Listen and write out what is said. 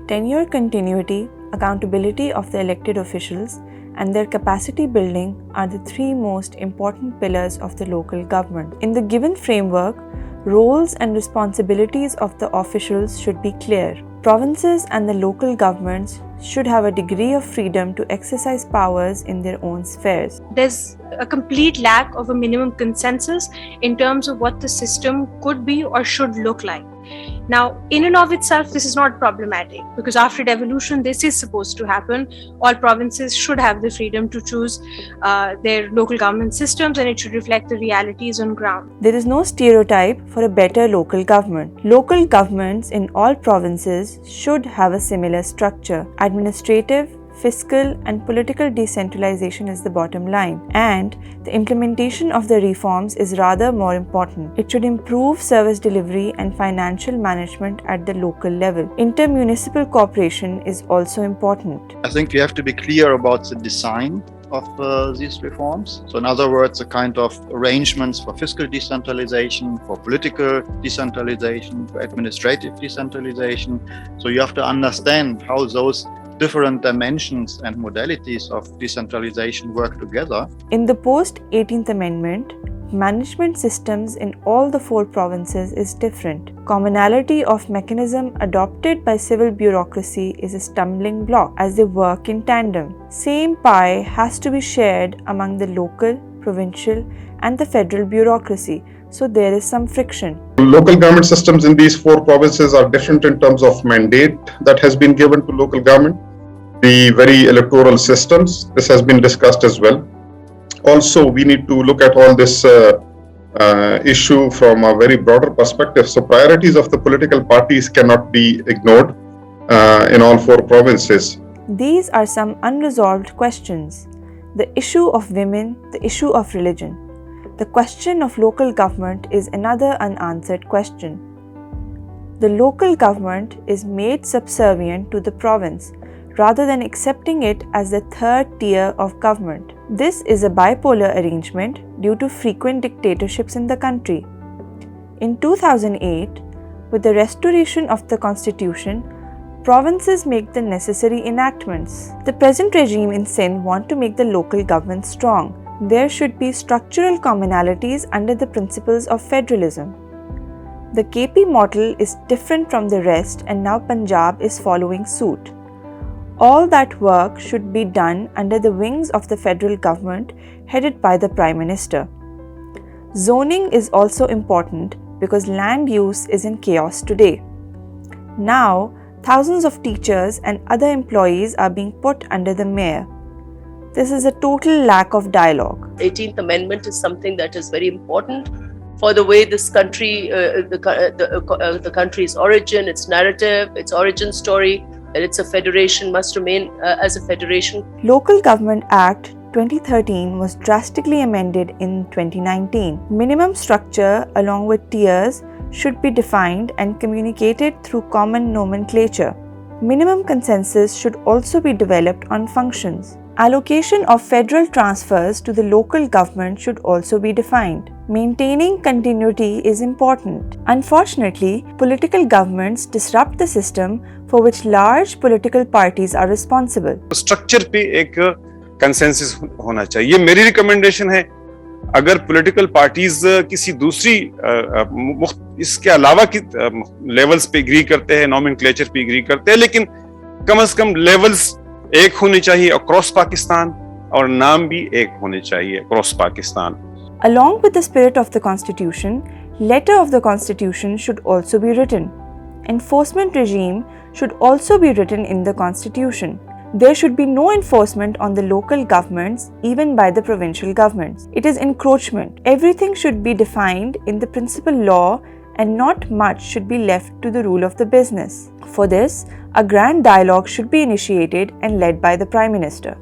Tenure continuity, accountability of the elected officials, and their capacity building are the three most important pillars of the local government. In the given framework, roles and responsibilities of the officials should be clear. Provinces and the local governments should have a degree of freedom to exercise powers in their own spheres. There's a complete lack of a minimum consensus in terms of what the system could be or should look like. Now, in and of itself, this is not problematic because after devolution, this is supposed to happen. All provinces should have the freedom to choose their local government systems, and it should reflect the realities on ground. There is no stereotype for a better local government. Local governments in all provinces should have a similar structure. Administrative, fiscal and political decentralization is the bottom line, and the implementation of the reforms is rather more important. It should improve service delivery and financial management at the local level. Intermunicipal cooperation is also important. I think we have to be clear about the design of these reforms. So in other words, a kind of arrangements for fiscal decentralization, for political decentralization, for administrative decentralization. So you have to understand how those different dimensions and modalities of decentralization work together. In the post-18th Amendment, management systems in all the 4 provinces is different. Commonality of mechanism adopted by civil bureaucracy is a stumbling block as they work in tandem. Same pie has to be shared among the local, provincial and the federal bureaucracy, so there is some friction. Local government systems in these 4 provinces are different in terms of mandate that has been given to local government. The very electoral systems, this has been discussed as well. Also, we need to look at all this issue from a very broader perspective. So priorities of the political parties cannot be ignored in all 4 provinces. These are some unresolved questions. The issue of women, the issue of religion. The question of local government is another unanswered question. The local government is made subservient to the province rather than accepting it as the third tier of government. This is a bipolar arrangement due to frequent dictatorships in the country. In 2008, with the restoration of the constitution, provinces make the necessary enactments. The present regime in Sindh want to make the local government strong. There should be structural commonalities under the principles of federalism. The KP model is different from the rest, and now Punjab is following suit. All that work should be done under the wings of the federal government headed by the Prime Minister. Zoning is also important because land use is in chaos today. Now, thousands of teachers and other employees are being put under the mayor. This is a total lack of dialogue. 18th Amendment is something that is very important for the way this country, the country's origin, its narrative, its origin story, that it's a federation, must remain as a federation. Local Government Act 2013 was drastically amended in 2019. Minimum structure along with tiers should be defined and communicated through common nomenclature. Minimum consensus should also be developed on functions. Allocation of federal transfers to the local government should also be defined. Maintaining continuity is important. Unfortunately, political governments disrupt the system for which large political parties are responsible. Structure पे एक consensus होना चाहिए. ये मेरी recommendation है. अगर political parties किसी दूसरी इसके अलावा की लेवल्स पे एग्री करते हैं, नॉमेनक्लेचर पे एग्री करते हैं, लेकिन कम से कम लेवल्स एक होने चाहिए अक्रॉस पाकिस्तान और नाम भी एक होने चाहिए across Pakistan. Along with the spirit of the constitution, letter of the constitution should also be written. Enforcement regime should also be written in the constitution. There should be no enforcement on the local governments, even by the provincial governments. It is encroachment. Everything should be defined in the principal law and not much should be left to the rule of the business. For this, a grand dialogue should be initiated and led by the Prime Minister.